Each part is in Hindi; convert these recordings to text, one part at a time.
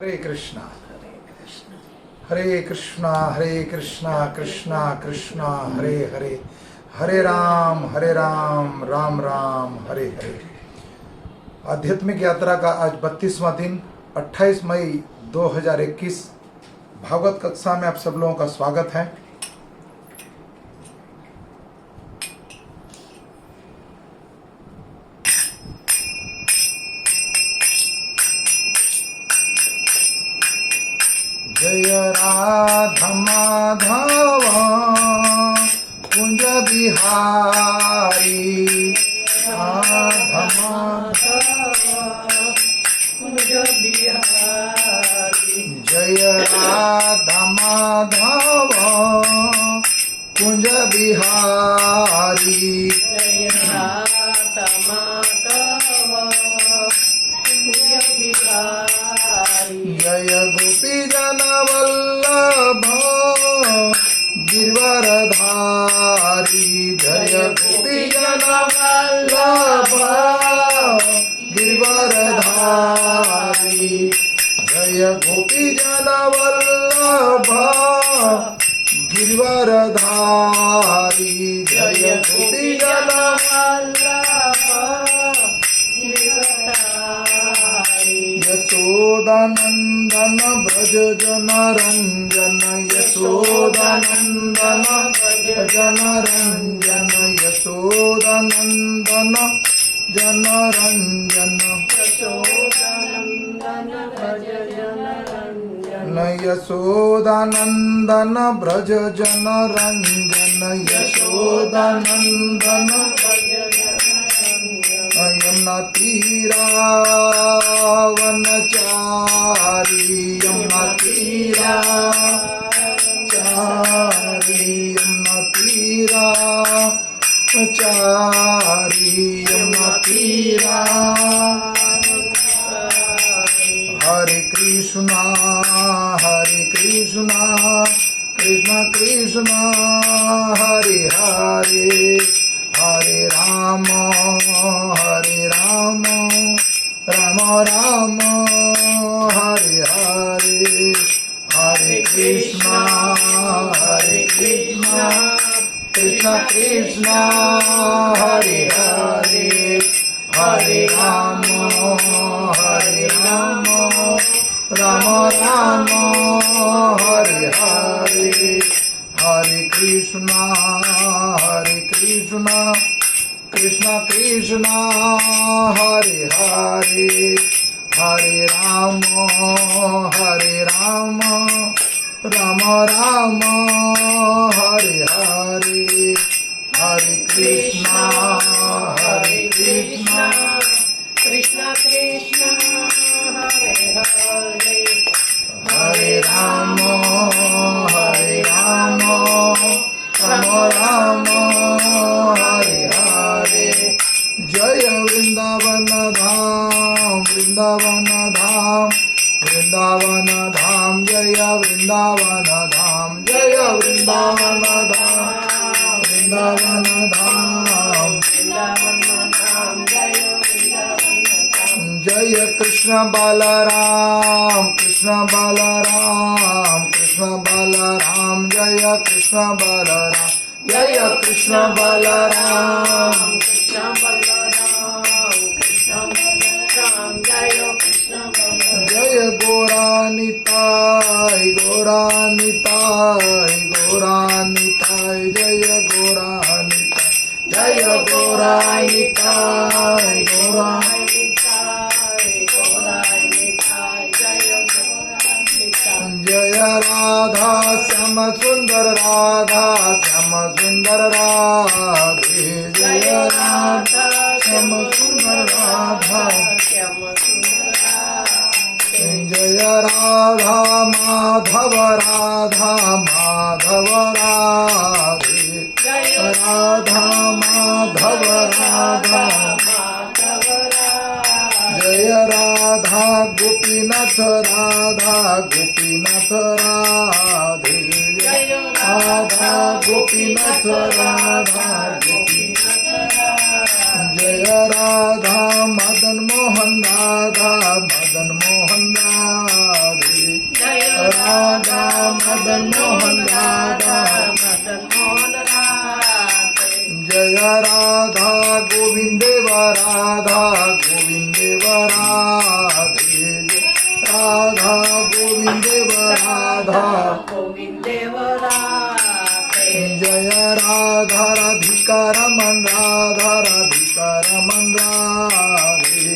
हरे कृष्णा हरे कृष्णा हरे कृष्णा कृष्णा कृष्णा हरे हरे हरे राम राम राम हरे हरे। आध्यात्मिक यात्रा का आज 32वां दिन 28 मई 2021 भागवत कक्षा में आप सब लोगों का स्वागत है। जय राधा माधव कुंज बिहारी राधा जय राधा माधव कुंज बिहारी जय गोपी जन वल्लभ गिरवरधारी जय गोपी जन वल्लभ गिरवरधारी जय गोपी जन वल्लभ गिरवरधारी जय गोपी जन यशोदानंदन ब्रज जन रंजन यशोदानंदन जन रंजन यशोदानंदन जन रंजन यशोदानंदन ब्रज जन रंजन यशोदानंदन यमुना तीरावनचारी यमुना तीराचारी यमुना तीराचारी यमुना तीरा हरे कृष्णा कृष्ण कृष्ण हरे हरे हरे राम राम राम हरे हरे हरे कृष्णा कृष्ण कृष्ण हरे हरे हरे राम राम राम हरे हरे हरे कृष्णा कृष्ण कृष्ण हरे हरे हरे राम राम राम हरे हरे हरे कृष्णा कृष्ण कृष्ण हरे हरे हरे राम राम हरे हरे जय वृंदावन धाम वृंदावन धाम वृंदावन धाम जय वृंदावन धाम जय वृंदावन धाम वृंदावन धाम जय कृष्ण बलराम कृष्ण बलराम कृष्ण बलराम जय कृष्ण बलराम जय कृष्ण बलराम जय गौरानिताय गौरानिताय गौरानिताय जय गौरानिताय जय गौरानिताय जय राधा श्याम सुंदर राधा श्याम सुंदर राधे जय राधा श्याम सुंदर राधा जय राधा माधव राधा माधव राधे राधा माधव राधा जय राधा गोपीनाथ राधा गोपीनाथ राधे राधा गोपीनाथ राधा गोपीनाथ जय राधा मदन मोहन राधा मदन मोहन राधा राधा मदन मोहन राधा मदन मोहन राधे जय राधा गोविंद देव राधा गोविंद देव राधे राधा गोविंद देव राधा गोविंद देव राधे जय राधा राधिका रमन राधा राधिका रमन राधे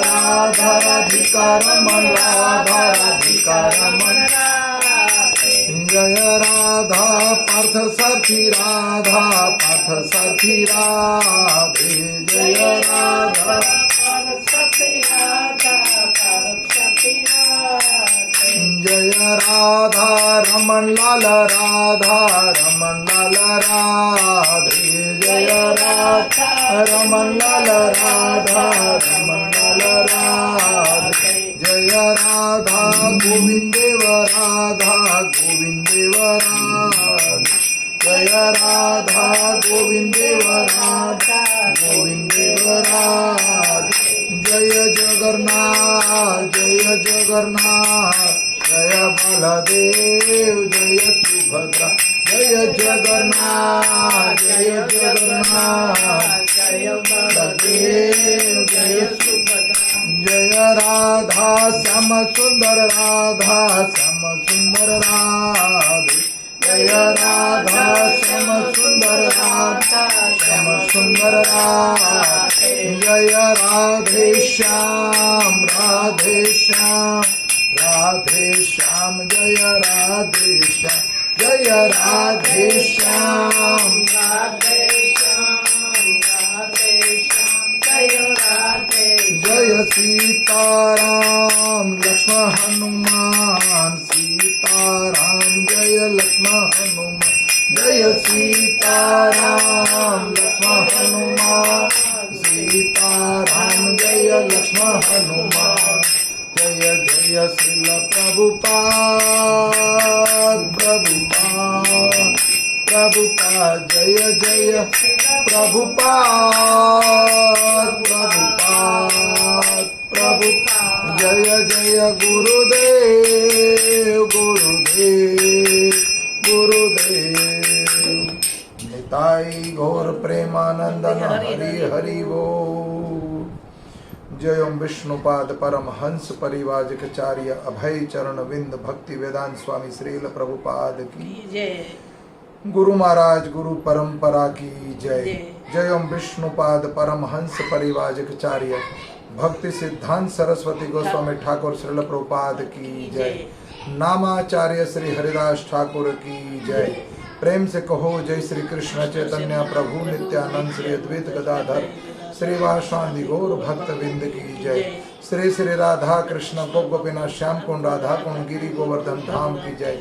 राधा राधिका रमन राधा राधिका रमन राधे जय राधा पार्थ सारथी राधा पार्थ सारथी राधे जय राधा सरस्वती राधा सरस्वती राधे जय राधा रमन लाल राधा रमन लाल राधे जय राधा रमन लाल राधा रमन लाल राधे जय राधा गोविंद देव राधा गोविंद देव राधे जय राधा गोविंद देव राधा गोविंद देव राधे जय जगन्नाथ जय जगन्नाथ जय बलदेव जय सुभद्रा जय जगन्नाथ जय जगन्नाथ जय बलदेव जय सुभद्रा जय राधा श्याम सुंदर राधा श्याम सुंदर राधे जय राधा श्याम सुंदर राधा श्याम सुंदर राधे जय राधे श्याम राधे श्याम राधे श्याम जय राधे श्याम जय राधे श्याम राधे श्याम राधे श्याम जय राधे जय सीताराम लक्ष्मण हनुमान सीताराम जय लक्ष्मण हनुमान जय सीताराम लक्ष्मण हनुमान सीताराम जय लक्ष्मण हनुमान जय जय श्रील प्रभुपाद प्रभुपाद प्रभुपाद जय जय प्रभुपाद प्रभुपाद प्रभुपाद जय जय गुरुदेव गुरुदेव गुरुदेव निताई गौर प्रेमानंदन हरि हरि बोल जय ओम विष्णुपाद परम हंस परिवाजकाचार्य अभय चरण विंद भक्ति वेदांत स्वामी श्रील प्रभुपाद की जय गुरु महाराज गुरु परंपरा की जय जय। जय ओम विष्णुपाद परम हंस परिवाजकाचार्य भक्ति सिद्धांत सरस्वती गोस्वामी ठाकुर श्रील प्रभुपाद की जय नामाचार्य श्री हरिदास ठाकुर की जय प्रेम से कहो जय श्री कृष्ण चैतन्य प्रभु नित्यानंद श्री अद्वैत गदाधर श्रीवासादि गौर भक्त बिंद की जय श्री श्री राधा कृष्ण गोप गोपीनाथ श्याम कुंड राधा कुंड गिरी गोवर्धन धाम की जय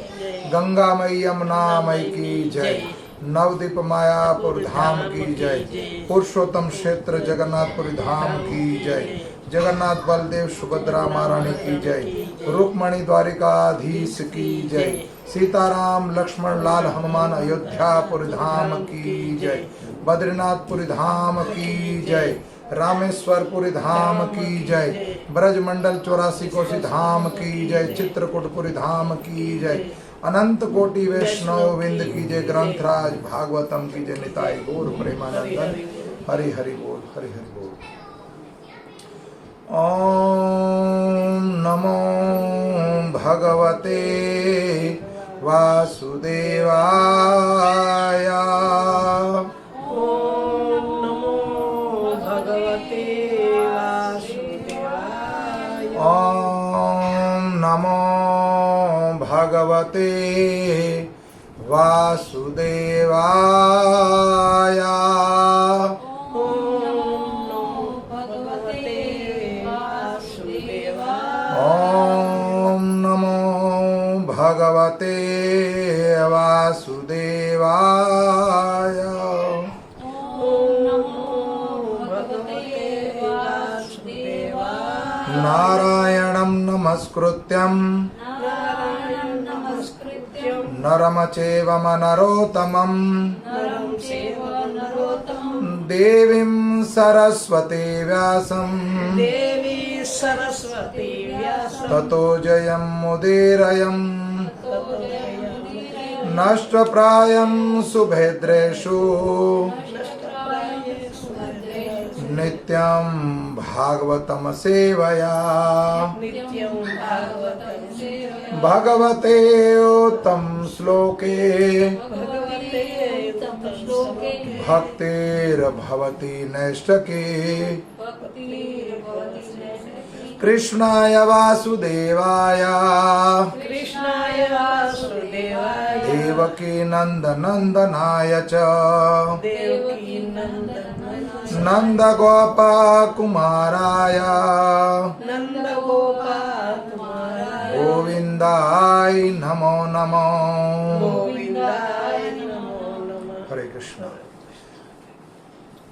गंगा मई यमुना मई की जय नवदीप मायापुर धाम की जय पुरुषोत्तम क्षेत्र जगन्नाथपुरी धाम की जय जगन्नाथ बलदेव सुभद्रा महारानी की जय रुक्मणी द्वारिकाधीश की जय सीताराम लक्ष्मण लाल हनुमान अयोध्यापुर धाम की जय बद्रीनाथपुरी धाम की जय रामेश्वरपुरी धाम की जय ब्रजमंडल 84 कोसी धाम की जय चित्रकूटपुरी धाम की जय अनंत कोटि वैष्णव विंद की जय ग्रंथराज भागवतम की जय निताई गौर प्रेमानंदन हरि हरि बोल हरि हरि बोल ओम नमो भगवते वासुदेवाय ओम नमो भगवते वासुदेवाय ओम नमो भगवते वासुदेवाय ओम नमो भगवते वासुदेवाय ओम नमो भगवते वासुदेवाय नारायणं नमस्कृत्यं नरम चैव नरोत्तमं देवीं सरस्वती व्यासं सरस्वती व्यासं ततो जयमुदीरयम् ततो जयमुदीरयम् नष्टप्रायं सुभद्रेषु नष्टप्रायेषु भद्रेषु नित्यं भागवतं सेवया नित्यं भागवतं सेवया भगवते उत्तम श्लोके भगवते उत्तम श्लोके भक्तिर्भवति नैष्ठके भक्तिर्भवति कृष्णाय वासुदेवाय कृष्णाय वासुदेवाय देवकी नन्दनन्दनाय च देवकी नन्दनाय नन्दगोपकुमाराय नन्दगोपाकुमाराय गोविन्दाय नमो नमो। गोविन्दाय नमो नमः। हरे कृष्ण।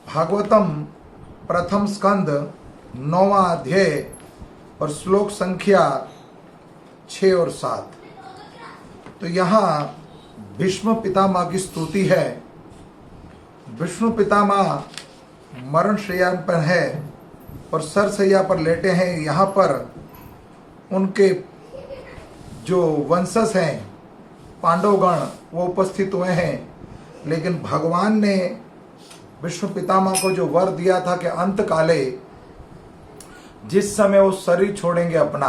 भागवतम प्रथम स्कंद 9वां अध्याय और श्लोक संख्या 6 और 7। तो यहाँ भीष्म पितामह की स्तुति है। विष्णु पितामह मरण शैया पर है और सरसैया पर लेटे हैं। यहाँ पर उनके जो वंशज हैं पांडवगण वो उपस्थित हुए हैं, लेकिन भगवान ने विष्णु पितामह को जो वर दिया था कि अंत काले जिस समय वो शरीर छोड़ेंगे अपना,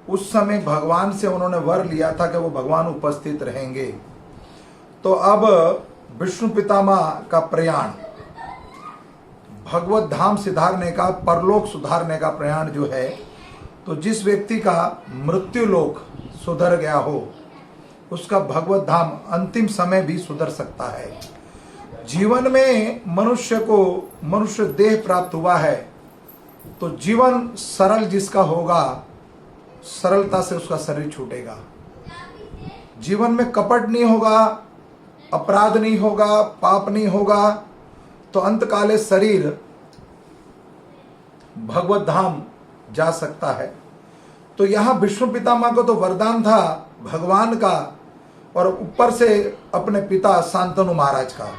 उस समय भगवान से उन्होंने वर लिया था कि वो भगवान उपस्थित रहेंगे। तो अब विष्णु पितामह का प्रयाण भगवत धाम सिधारने का, परलोक सुधारने का प्रयाण जो है, तो जिस व्यक्ति का मृत्यु लोक सुधर गया हो उसका भगवत धाम अंतिम समय भी सुधर सकता है। जीवन में मनुष्य को मनुष्य देह प्राप्त हुआ है तो जीवन सरल जिसका होगा, सरलता से उसका शरीर छूटेगा। जीवन में कपट नहीं होगा, अपराध नहीं होगा, पाप नहीं होगा, तो अंतकाले शरीर भगवत धाम जा सकता है। तो यहाँ विष्णु पितामह को तो वरदान था भगवान का और ऊपर से अपने पिता शांतनु महाराज का।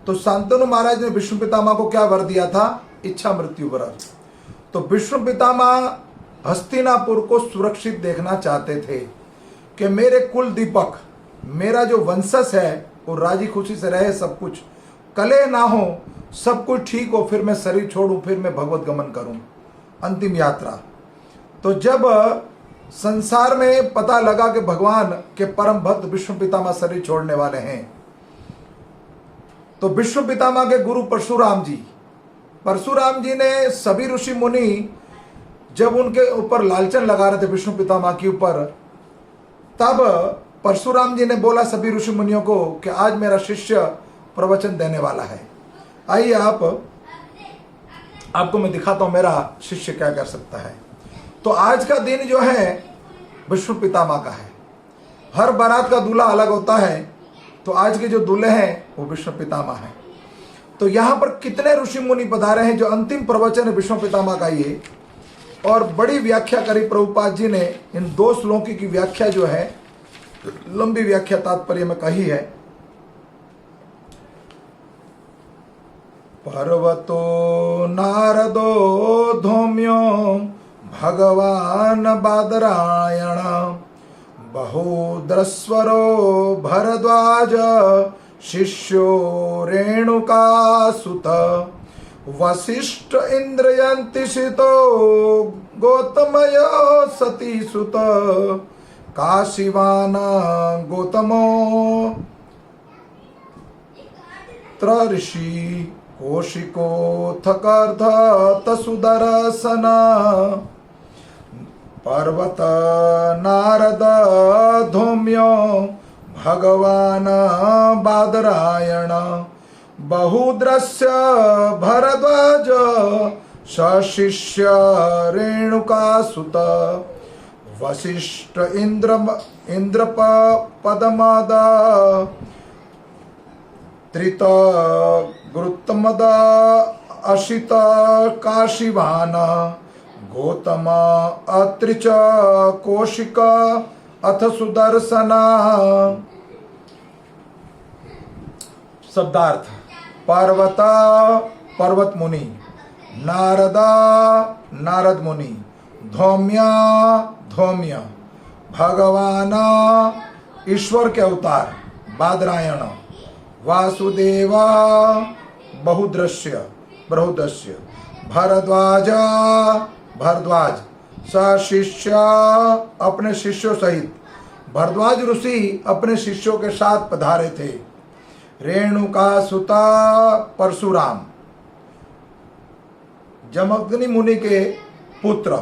तो शांतनु महाराज ने विष्णु पितामह को क्या वर दिया था? इच्छा मृत्यु वर। तो विष्णु पितामह हस्तिनापुर को सुरक्षित देखना चाहते थे कि मेरे कुल दीपक, मेरा जो वंशज है वो राजी खुशी से रहे, सब कुछ कले ना हो, सब कुछ ठीक हो, फिर मैं शरीर छोड़ूं, फिर मैं भगवत गमन करूं, अंतिम यात्रा। तो जब संसार में पता लगा कि भगवान के परम भक्त विष्णु पितामह शरीर छोड़ने वाले हैं, तो विष्णु पितामह के गुरु परशुराम जी ने सभी ऋषि मुनि जब उनके ऊपर लालचन लगा रहे थे विष्णु पितामह के ऊपर, तब परशुराम जी ने बोला सभी ऋषि मुनियों को कि आज मेरा शिष्य प्रवचन देने वाला है, आइए आपको मैं दिखाता हूं मेरा शिष्य क्या कर सकता है। तो आज का दिन जो है विष्णु पितामह का है। हर बारात का दूल्हा अलग होता है, तो आज के जो दूल्हे हैं वो विष्णु पितामह हैं। तो यहाँ पर कितने ऋषि मुनि पधारे हैं, जो अंतिम प्रवचन है विष्णु पितामह का ये, और बड़ी व्याख्या करी प्रभुपाद जी ने। इन 2 श्लोकी की व्याख्या जो है, लंबी व्याख्या तात्पर्य में कही है। पर्वतो नारदो धौम्यो भगवान बादरायण बहुद्रस्वरो भरद्वाज शिष्यो रेणुकासुत वसिष्ठ इंद्रयंतिषितो गौतमय सतीसुत काशीवान गौतमो त्रऋषि कौशिको थकर्ध तसुदर्शन पर्वत नारद धौम्यो भगवान बादरायण बहुद्रस्य भरद्वाज सशिष्य रेणुकासुत वसिष्ठ इंद्रप पदमद त्रित गुरुत्तमद अशित काशीवान गौतम अत्रिच कौशिक अथ सुदर्शन। शब्दार्थ: पर्वत पर्वत मुनि, नारदा नारद मुनि, धौम्या धौम्य, भगवान ईश्वर के अवतार बादरायण, वासुदेव बहुदृश्य बहुदृश्य, भरद्वाज भरद्वाज, सशिष्य अपने शिष्यों सहित, भरद्वाज ऋषि अपने शिष्यों के साथ पधारे थे। रेणुका सुता परशुराम, जमदग्नि मुनि के पुत्र,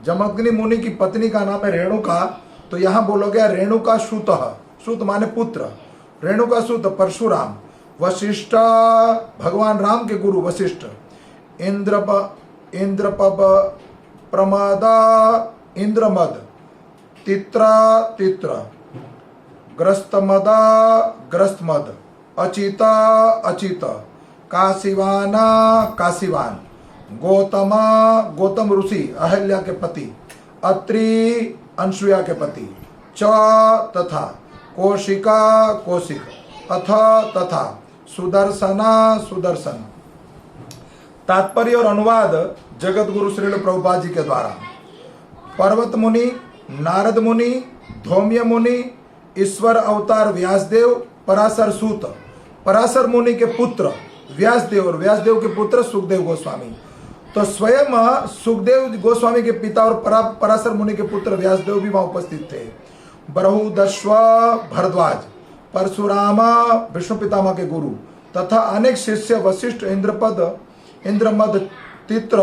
जमदग्नि मुनि की पत्नी का नाम है रेणुका, तो यहाँ बोला गया रेणुका सुत, सुत माने पुत्र, रेणुका सुत परशुराम, वशिष्ठ भगवान राम के गुरु वशिष्ठ, इंद्रपब प्रमदा इंद्रमद, तित्र ग्रस्तमदा ग्रस्तमद, अचिता अचित, काशीवाना काशीवान, गौतमा गौतम ऋषि अहल्या के पति, अत्रि अनसुया के पति, च तथा, कौशिका कौशिक, अथ तथा, सुदर्शना सुदर्शन। तात्पर्य और अनुवाद जगत गुरु श्रील प्रभुपाद जी के द्वारा। पर्वत मुनि, नारद मुनि, धौम्य मुनि, ईश्वर अवतार व्यासदेव, पराशर सूत, पराशर मुनि के पुत्र व्यासदेव और व्यासदेव के पुत्र सुखदेव गोस्वामी। तो स्वयं सुखदेव गोस्वामी के पिता और पराशर मुनि के पुत्र व्यासदेव भी वहां उपस्थित थे। बृहदश्व भरद्वाज, परशुराम विष्णु पितामह के गुरु तथा अनेक शिष्य वशिष्ठ, इंद्रपद इंद्रमद, तित्र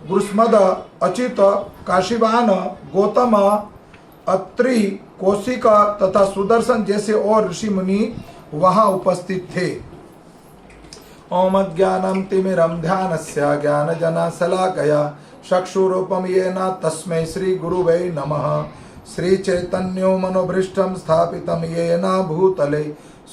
गुरुस्मद, अचित, काशीवान, गौतम, अत्रि, कौशिक तथा सुदर्शन जैसे और ऋषि मुनि वहां उपस्थित थे। ओम ज्ञानम तिमिरम ध्यानस्य ज्ञानजनशलाकया चक्षुरूपम येन तस्मै श्री गुरुवे नमः। श्री चैतन्यो मनोभृष्टं स्थापितं येन भूतले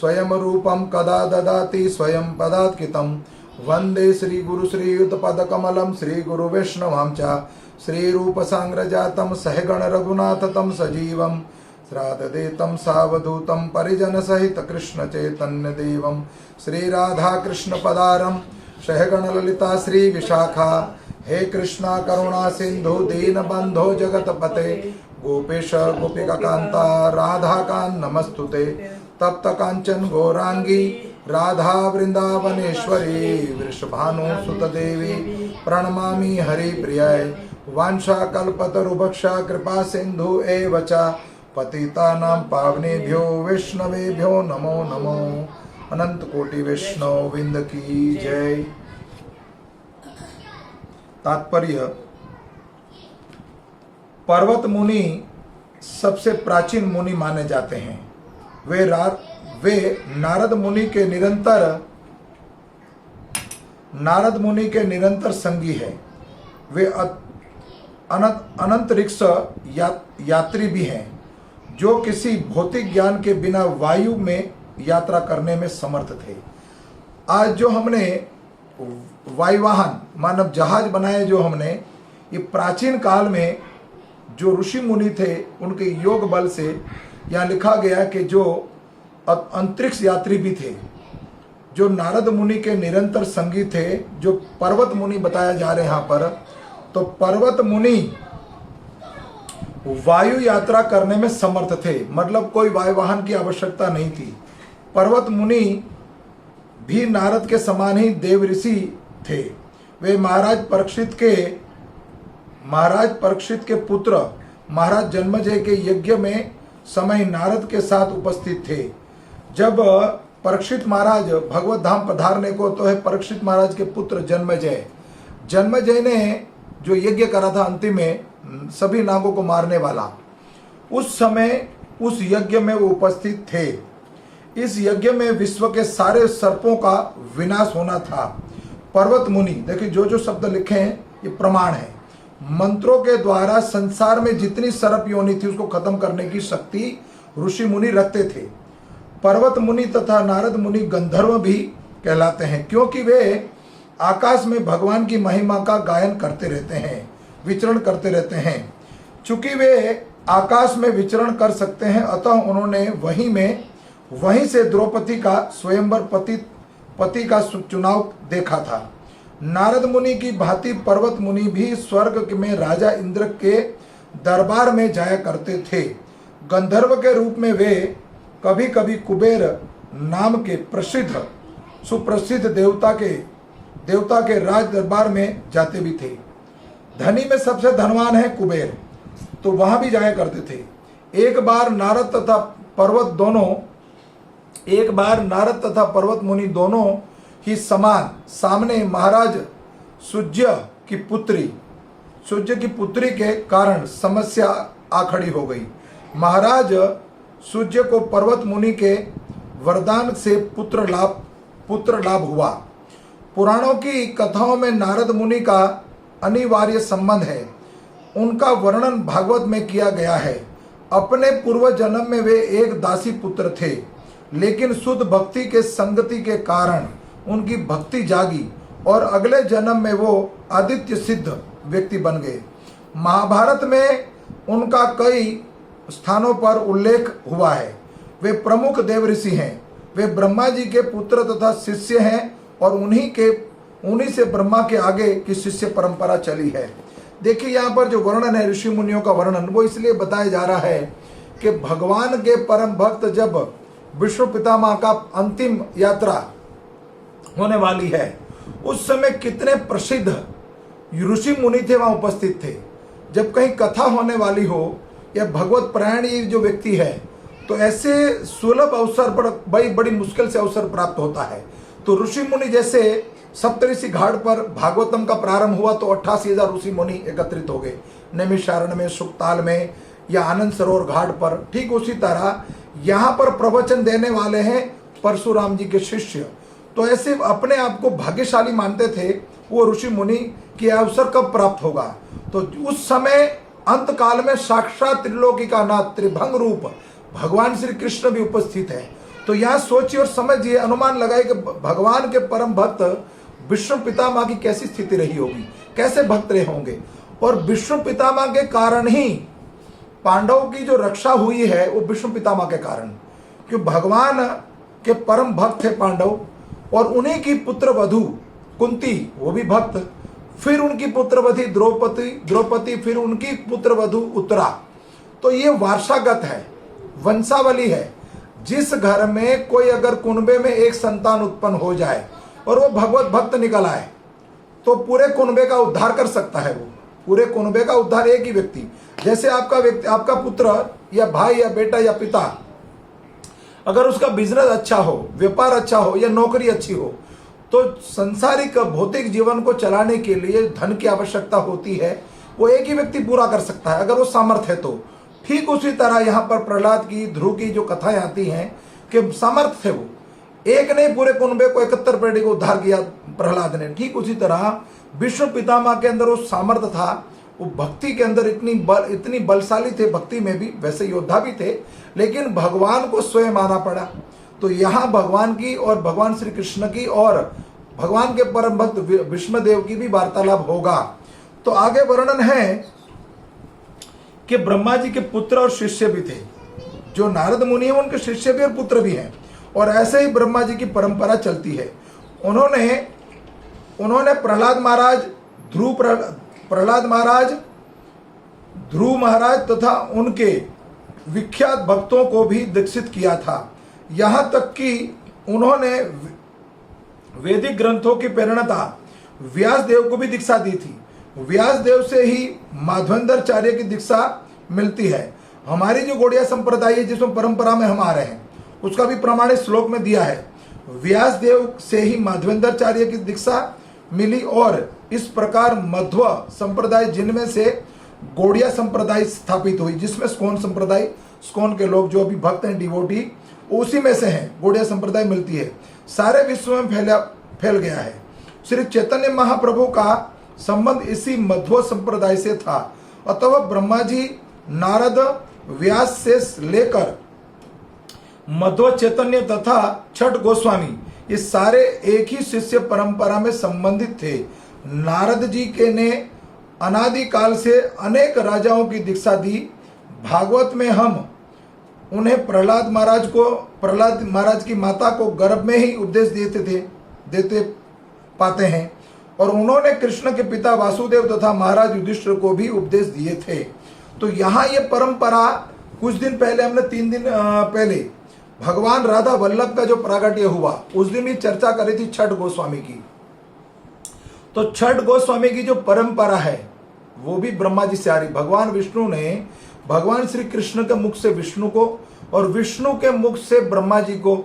स्वयं रूपं कदा ददाति स्वयं पदात्कितं। वंदे श्री गुरु श्री युतपदकमलं श्री गुरु वैष्णवं च श्री रूप सांग्रजातं सहगण रघुनाथ तं सजीवं श्राद्धदेतं सावधूतं परिजन सहित कृष्ण चैतन्य देवं श्री राधा कृष्ण पदारं सहगण ललिता श्री विशाखा। हे कृष्णा करुणा सिंधु दीन बंधो जगतपते गोपेश गोपिका कांता राधा कांत नमस्तुते। तप्त कांचन गौरांगी राधा वृंदावनेश्वरी वृषभानु सुत देवी प्रणमामि हरि प्रियाय। वांछा कल्पतरुभक्षा कृपा सिंधु एव च पतितानां पावनेभ्यो वैष्णवेभ्यो नमो नमो। अनंत कोटि वैष्णव विंद की जय। तात्पर्य, पर्वत मुनि सबसे प्राचीन मुनि माने जाते हैं। वे नारद मुनि के निरंतर संगी है। वे अनंतरिक्ष यात्री भी हैं जो किसी भौतिक ज्ञान के बिना वायु में यात्रा करने में समर्थ थे। आज जो हमने वायुवाहन मानव जहाज बनाए, जो हमने ये प्राचीन काल में जो ऋषि मुनि थे उनके योग बल से, यहाँ लिखा गया कि जो अंतरिक्ष यात्री भी थे, जो नारद मुनि के निरंतर संगी थे, जो पर्वत मुनि बताया जा रहे हैं यहाँ पर। तो पर्वत मुनि वायु यात्रा करने में समर्थ थे, मतलब कोई वायुवाहन की आवश्यकता नहीं थी। पर्वत मुनि भी नारद के समान ही देव ऋषि थे। वे महाराज परीक्षित के पुत्र महाराज जन्मेजय के यज्ञ में समय नारद के साथ उपस्थित थे। जब परीक्षित महाराज भगवत धाम पधारने को, तो है परीक्षित महाराज के पुत्र जन्मेजय ने जो यज्ञ करा था अंतिम में सभी नागों को मारने वाला, उस समय उस यज्ञ में वो उपस्थित थे। इस यज्ञ में विश्व के सारे सर्पों का विनाश होना था। पर्वत मुनि, देखिए जो जो शब्द लिखे हैं ये प्रमाण है। मंत्रों के द्वारा संसार में जितनी सर्प योनि थी उसको खत्म करने की शक्ति ऋषि मुनि रखते थे। पर्वत मुनि तथा नारद मुनि गंधर्व भी कहलाते हैं, क्योंकि वे आकाश में भगवान की महिमा का गायन करते रहते हैं, विचरण करते रहते हैं। चूंकि वे आकाश में विचरण कर सकते हैं, अतः उन्होंने वहीं से द्रौपदी का स्वयंवर पति का चुनाव देखा था। नारद मुनि की भांति पर्वत मुनि भी स्वर्ग में राजा इंद्र के दरबार में जाया करते थे। गंधर्व के रूप में वे कभी कभी कुबेर नाम के प्रसिद्ध सुप्रसिद्ध देवता के राज दरबार में जाते भी थे। धनी में सबसे धनवान है कुबेर, तो वहां भी जाया करते थे। एक बार नारद तथा पर्वत मुनि दोनों ही सामने महाराज सूज्य की पुत्री के कारण समस्या आ खड़ी हो गई। महाराज सूज्य को पर्वत मुनि के वरदान से पुत्र लाभ हुआ। पुराणों की कथाओं में नारद मुनि का अनिवार्य संबंध है। उनका वर्णन भागवत में किया गया है। अपने पूर्व जन्म में वे एक दासी पुत्र थे, लेकिन शुद्ध भक्ति के संगति के कारण उनकी भक्ति जागी और अगले जन्म में वो आदित्य सिद्ध व्यक्ति बन गए। महाभारत में उनका कई स्थानों पर उल्लेख हुआ है। वे प्रमुख देव ऋषि हैं। वे ब्रह्मा जी के पुत्र तथा शिष्य हैं और उन्हीं से ब्रह्मा के आगे की शिष्य परंपरा चली है। देखिए यहाँ पर जो वर्णन है ऋषि मुनियों का वर्णन, वो इसलिए बताया जा रहा है कि भगवान के परम भक्त जब विष्णु पितामह का अंतिम यात्रा होने वाली है, उस समय कितने प्रसिद्ध ऋषि मुनि थे वहां उपस्थित थे। जब कहीं कथा होने वाली हो या भगवत परायणी जो व्यक्ति है, तो ऐसे सुलभ अवसर पर बड़ी मुश्किल से अवसर प्राप्त होता है। तो ऋषि मुनि जैसे सप्तऋषि घाट पर भागवतम का प्रारंभ हुआ तो 88,000 ऋषि मुनि एकत्रित हो गए, नैमिषारण्य में, सुक्ताल में या आनंद सरोवर घाट पर। ठीक उसी तरह यहाँ पर प्रवचन देने वाले हैं परशुराम जी के शिष्य। तो ऐसे अपने आप को भाग्यशाली मानते थे वो ऋषि मुनि कि अवसर कब प्राप्त होगा। तो उस समय अंत काल में साक्षात त्रिलोकी का नाथ त्रिभंग रूप भगवान श्री कृष्ण भी उपस्थित है। तो यहाँ सोचिए और समझिए, अनुमान लगाए कि भगवान के परम भक्त विष्णु पितामह की कैसी स्थिति रही होगी, कैसे भक्त रहे होंगे। और विष्णु पितामह के कारण ही पांडवों की जो रक्षा हुई है वो विष्णु पितामह के कारण, क्योंकि भगवान के परम भक्त थे पांडव, और उन्हीं की पुत्र वधु कुंती वो भी भक्त, फिर उनकी पुत्रवधि द्रौपदी, फिर उनकी पुत्र वधु उत्तरा। तो ये वारसागत है, वंशावली है। जिस घर में कोई अगर कुनबे में एक संतान उत्पन्न हो जाए और वो भगवत भक्त निकल आए, तो पूरे कुनबे का उद्धार कर सकता है। वो पूरे कुनबे का उद्धार एक ही व्यक्ति, जैसे आपका पुत्र या भाई या बेटा या पिता, अगर उसका बिजनेस अच्छा हो, व्यापार अच्छा हो या नौकरी अच्छी हो, तो संसारिक भौतिक जीवन को चलाने के लिए धन की आवश्यकता होती है, वो एक ही व्यक्ति पूरा कर सकता है अगर वो सामर्थ्य है तो। ठीक उसी तरह यहाँ पर प्रहलाद की, ध्रुव की जो कथाएं आती हैं कि सामर्थ्य थे वो, एक नहीं पूरे कुनबे को 71 पीढ़ी को उद्धार किया प्रहलाद ने। ठीक उसी तरह विष्णु पितामह के अंदर वो सामर्थ्य था, वो भक्ति के अंदर इतनी बलशाली थे, भक्ति में भी वैसे योद्धा भी थे, लेकिन भगवान को स्वयं आना पड़ा। तो यहाँ भगवान की और भगवान श्री कृष्ण की और भगवान के परम भक्त विष्णुदेव की भी वार्तालाप होगा। तो आगे वर्णन है कि ब्रह्मा जी के पुत्र और शिष्य भी थे। जो नारद मुनि हैं उनके शिष्य भी और पुत्र भी हैं, और ऐसे ही ब्रह्मा जी की परंपरा चलती है। उन्होंने प्रहलाद महाराज, ध्रुव महाराज तथा उनके विख्यात भक्तों को भी दीक्षित किया था। यहाँ तक कि उन्होंने वैदिक ग्रंथों की प्रेरणा व्यास देव को भी दीक्षा दी थी। व्यास देव से ही माधवेंद्राचार्य की दीक्षा मिलती है। हमारी जो गौड़िया संप्रदाय है जिसमें परंपरा में हम आ रहे हैं, उसका भी प्रमाणित श्लोक में दिया है, व्यास देव से ही माधवेंद्राचार्य की दीक्षा मिली। और इस प्रकार मध्व संप्रदाय, जिनमें से गौड़िया संप्रदाय स्थापित हुई, जिसमें स्कोन के लोग जो अभी भक्त हैं, डिवोटी, उसी में से हैं, गौड़िया संप्रदाय मिलती है। सारे विश्व में फैल गया है। श्री चैतन्य महाप्रभु का संबंध इसी मध्व संप्रदाय से था। अतः ब्रह्मा जी, नारद, व्यास से लेकर मध्व चैतन्य तथा छठ गोस्वामी, ये सारे एक ही शिष्य परंपरा में संबंधित थे। नारद जी के ने अनादिकाल से अनेक राजाओं की दीक्षा दी। भागवत में हम उन्हें प्रहलाद महाराज की माता को गर्भ में ही उपदेश देते पाते हैं। और उन्होंने कृष्ण के पिता वासुदेव तथा महाराज युधिष्ठिर को भी उपदेश दिए थे। तो यहाँ ये परंपरा कुछ दिन पहले, हमने 3 दिन पहले भगवान राधा वल्लभ का जो प्रागट्य हुआ उस दिन भी चर्चा करी थी छठ गोस्वामी की। तो छठ गोस्वामी की जो परंपरा है वो भी ब्रह्मा जी से आ रही। भगवान विष्णु ने भगवान श्री कृष्ण के मुख से विष्णु को और विष्णु के मुख से ब्रह्मा जी को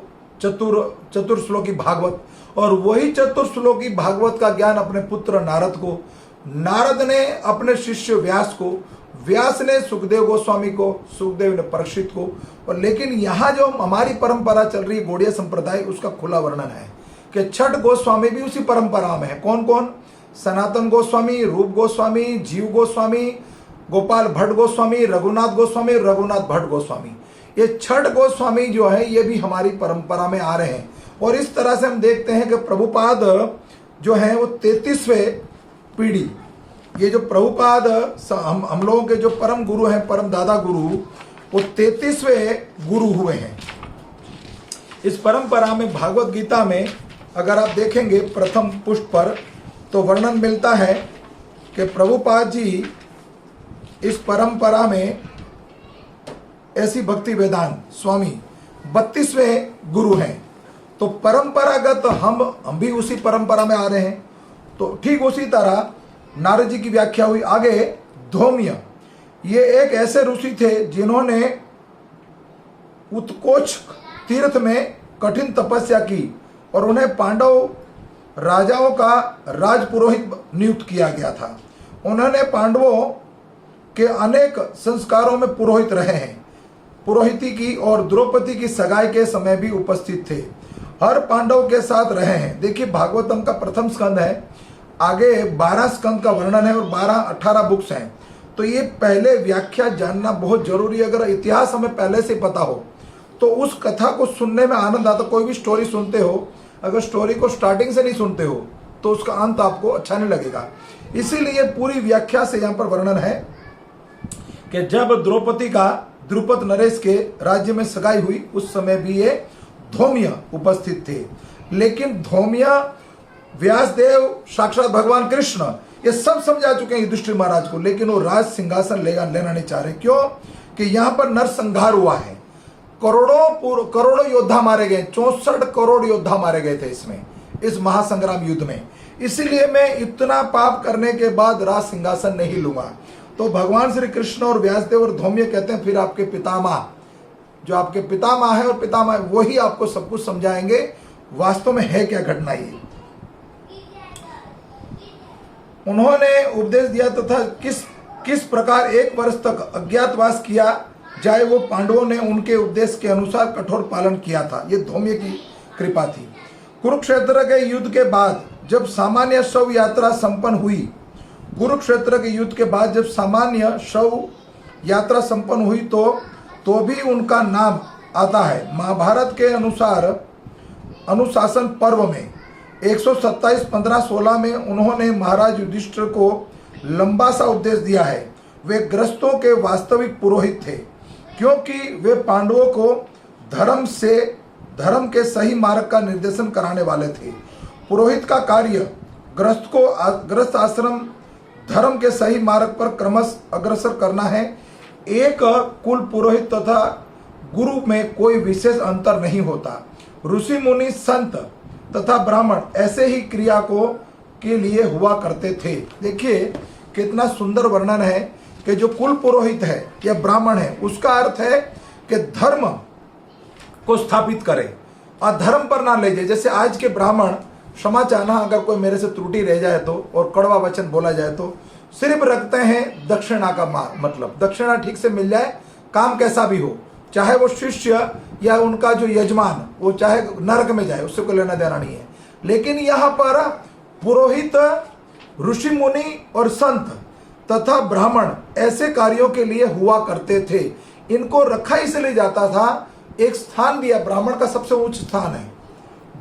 चतुर्श्लोकी भागवत, और वही चतुर्श्लोकी भागवत का ज्ञान अपने पुत्र नारद को, नारद ने अपने शिष्य व्यास को, व्यास ने सुखदेव गोस्वामी को, सुखदेव ने परीक्षित को। और लेकिन यहाँ जो हमारी परंपरा चल रही है गौड़ीय संप्रदाय, उसका खुला वर्णन है कि छठ गोस्वामी भी उसी परंपरा में है। कौन कौन? सनातन गोस्वामी, रूप गोस्वामी, जीव गोस्वामी, गोपाल भट्ट गोस्वामी, रघुनाथ गोस्वामी, रघुनाथ भट्ट गोस्वामी। ये छठ गोस्वामी जो है ये भी हमारी परंपरा में आ रहे हैं। और इस तरह से हम देखते हैं कि प्रभुपाद जो है वो 33वें पीढ़ी, ये जो प्रभुपाद हम लोगों के जो परम गुरु हैं, परम दादा गुरु, वो 33वें गुरु हुए हैं। इस परंपरा में भागवत गीता में अगर आप देखेंगे प्रथम पुष्प पर तो वर्णन मिलता है कि प्रभुपाद जी इस परंपरा में ऐसी भक्ति वेदांत स्वामी 32वें गुरु हैं। तो परंपरागत हम भी उसी परंपरा में आ रहे हैं। तो ठीक उसी तरह नारद जी की व्याख्या हुई। आगे धौम्य, ये एक ऐसे ऋषि थे जिन्होंने उत्कोच तीर्थ में कठिन तपस्या की और उन्हें पांडव राजाओं का राजपुरोहित नियुक्त किया गया था। उन्होंने पांडवों के अनेक संस्कारों में पुरोहित रहे हैं, पुरोहिती की, और द्रौपदी की सगाई के समय भी उपस्थित थे, हर पांडव के साथ रहे हैं। देखिए भागवतम का प्रथम स्कंद है, आगे 12 स्कंद का वर्णन है और 12-18 बुक्स हैं। तो ये पहले व्याख्या जानना बहुत जरूरी है। अगर इतिहास हमें पहले से पता हो तो उस कथा को सुनने में आनंद आता। कोई भी स्टोरी सुनते हो, अगर स्टोरी को स्टार्टिंग से नहीं सुनते हो तो उसका अंत आपको अच्छा नहीं लगेगा। इसीलिए पूरी व्याख्या से यहाँ पर वर्णन है कि जब द्रुपद नरेश के राज्य में सगाई हुई उस समय भी ये धौम्य उपस्थित थे। लेकिन धौम्य व्यासदेव, साक्षात भगवान कृष्ण, ये सब समझा चुके हैं युधिष्ठिर महाराज को, लेकिन वो राज सिंहासन लेना नहीं चाह रहे। क्यों? कि यहाँ पर नरसंहार हुआ है, करोड़ों योद्धा मारे गए, 64 करोड़ योद्धा मारे गए थे इस महासंग्राम युद्ध में। इसीलिए मैं इतना पाप करने के बाद राज सिंहासन नहीं लूंगा। तो भगवान श्री कृष्ण और व्यासदेव और धौम्य कहते हैं फिर आपके पितामह, जो आपके पितामह है और पितामह वही आपको सब कुछ समझाएंगे वास्तव में है क्या घटना। ये उन्होंने उपदेश दिया तथा किस प्रकार 1 वर्ष तक अज्ञातवास किया जाए, वो पांडवों ने उनके उपदेश के अनुसार कठोर पालन किया था। ये धौम्य की कृपा थी। कुरुक्षेत्र के युद्ध के बाद जब सामान्य शव यात्रा संपन्न हुई, कुरुक्षेत्र के युद्ध के बाद जब सामान्य शव यात्रा संपन्न हुई तो भी उनका नाम आता है। महाभारत के अनुसार अनुशासन पर्व में 127-15-16 में उन्होंने महाराज युधिष्ठिर को लंबा सा उपदेश दिया है। वे ग्रस्तों के वास्तविक पुरोहित थे क्योंकि वे पांडवों को धर्म के सही मार्ग का निर्देशन कराने वाले थे। पुरोहित का कार्य ग्रस्त आश्रम धर्म के सही मार्ग पर क्रमशः अग्रसर करना है। एक कुल पुरोहित तथा गुरु में कोई विशेष अंतर नहीं होता। ऋषि मुनि संत तथा ब्राह्मण ऐसे ही क्रिया के लिए हुआ करते थे। देखिए कितना सुंदर वर्णन है कि जो कुल पुरोहित है या ब्राह्मण है उसका अर्थ है कि धर्म को स्थापित करे, अधर्म पर ना ले जाए। जैसे आज के ब्राह्मण, क्षमा चाहना अगर कोई मेरे से त्रुटि रह जाए तो, और कड़वा वचन बोला जाए तो, सिर्फ रखते हैं दक्षिणा का मतलब दक्षिणा ठीक से मिल जाए, काम कैसा भी हो, चाहे वो शिष्य या उनका जो यजमान वो चाहे नरक में जाए, उससे कोई लेना देना नहीं है। लेकिन यहाँ पर पुरोहित, ऋषि मुनि और संत तथा ब्राह्मण ऐसे कार्यों के लिए हुआ करते थे। इनको रखा इसलिए जाता था, एक स्थान दिया। ब्राह्मण का सबसे उच्च स्थान है,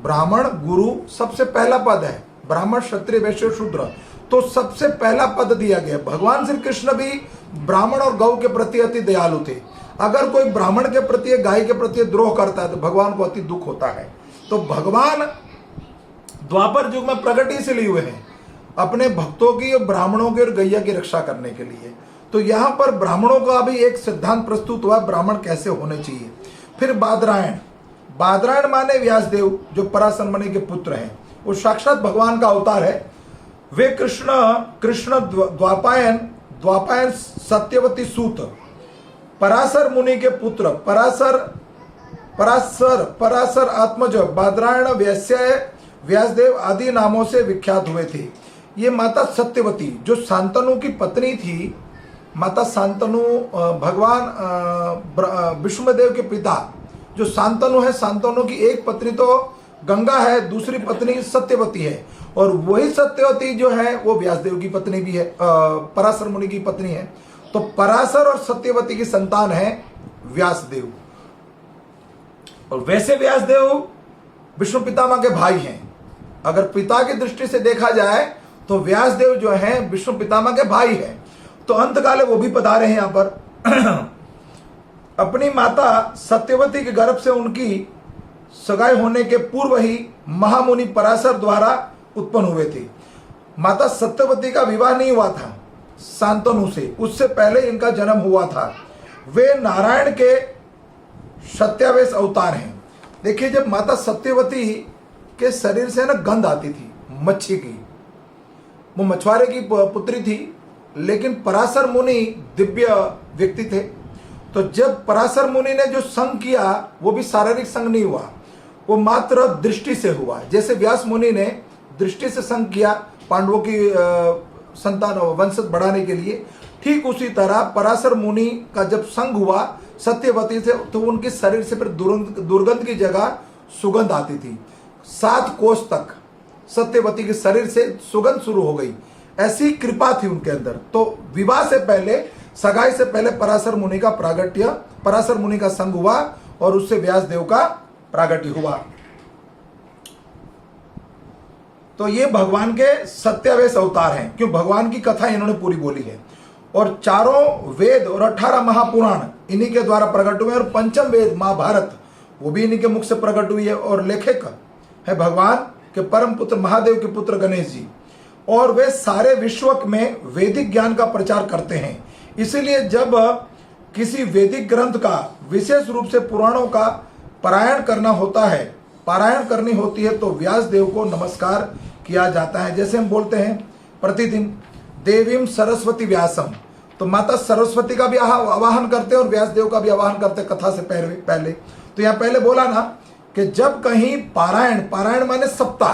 ब्राह्मण गुरु सबसे पहला पद है, ब्राह्मण क्षत्रिय वैश्य शूद्र, तो सबसे पहला पद दिया गया। भगवान श्री कृष्ण भी ब्राह्मण और गौ के प्रति अति दयालु थे। अगर कोई ब्राह्मण के प्रति, गाय के प्रति द्रोह करता है तो भगवान को अति दुख होता है। तो भगवान द्वापर युग में प्रकट इसलिए हुए हैं। अपने भक्तों की और ब्राह्मणों की और गैया की रक्षा करने के लिए। तो यहाँ पर ब्राह्मणों का भी एक सिद्धांत प्रस्तुत हुआ, ब्राह्मण कैसे होने चाहिए। फिर बादरायण, बादरायण माने व्यासदेव जो पराशर मुनि के पुत्र हैं, वो साक्षात भगवान का अवतार है। वे कृष्ण द्वापायन सत्यवती सूत पराशर मुनि के पुत्र, पराशर आत्मज बादरायण व्यासदेव आदि नामों से विख्यात हुए थे। ये माता सत्यवती जो शांतनु की पत्नी थी, माता शांतनु भगवान विष्णुदेव के पिता जो शांतनु है, शांतनु की एक पत्नी तो गंगा है, दूसरी पत्नी सत्यवती है, और वही सत्यवती जो है वो व्यासदेव की पत्नी भी है, पराशर मुनि की पत्नी है। तो पराशर और सत्यवती की संतान है व्यासदेव। और वैसे व्यासदेव विष्णु पितामह के भाई हैं। अगर पिता की दृष्टि से देखा जाए तो व्यासदेव जो हैं विष्णु पितामह के भाई हैं। तो अंतकाले वो भी पधारे हैं यहाँ पर। अपनी माता सत्यवती के गर्भ से उनकी सगाई होने के पूर्व ही महामुनि पराशर द्वारा उत्पन्न हुए थे। माता सत्यवती का विवाह नहीं हुआ था शांतनु से, उससे पहले इनका जन्म हुआ था। वे नारायण के सत्यावेश अवतार हैं। देखिए, जब माता सत्यवती के शरीर से ना गंध आती थी मच्छी की, वो मछुआरे की पुत्री थी, लेकिन पराशर मुनि दिव्य व्यक्ति थे। तो जब पराशर मुनि ने जो संग किया वो भी शारीरिक संग नहीं हुआ, वो मात्र दृष्टि से हुआ। जैसे व्यास मुनि ने दृष्टि से संग किया पांडवों की संतान वंश बढ़ाने के लिए, ठीक उसी तरह पराशर मुनि का जब संग हुआ सत्यवती से, तो उनके शरीर से फिर दुर्गंध की जगह सुगंध आती थी। 7 कोस तक सत्यवती के शरीर से सुगंध शुरू हो गई, ऐसी कृपा थी उनके अंदर। तो विवाह से पहले, सगाई से पहले पराशर मुनि का प्रागट्य, पराशर मुनि का संग हुआ और उससे व्यासदेव का प्रागट्य हुआ। तो ये भगवान के सत्यावेश अवतार हैं, क्यों भगवान की कथा इन्होंने पूरी बोली है। और चारों वेद और 18 महापुराण इन्हीं के द्वारा प्रकट हुए, और पंचम वेद महाभारत वो भी इन्हीं के मुख से प्रकट हुई है। और लेखक है भगवान के परम पुत्र महादेव के पुत्र गणेश जी, और वे सारे विश्व में वैदिक ज्ञान का प्रचार करते हैं। इसीलिए जब किसी वैदिक ग्रंथ का विशेष रूप से पुराणों का पारायण करना होता है, पारायण करनी होती है, तो व्यास देव को नमस्कार किया जाता है। जैसे हम बोलते हैं प्रतिदिन देवीम सरस्वती व्यासम, तो माता सरस्वती का भी आवाहन करते हैं और व्यास देव का भी आवाहन करते हैं कथा से पहले। तो यहाँ पहले बोला ना कि जब कहीं पारायण माने सप्ताह,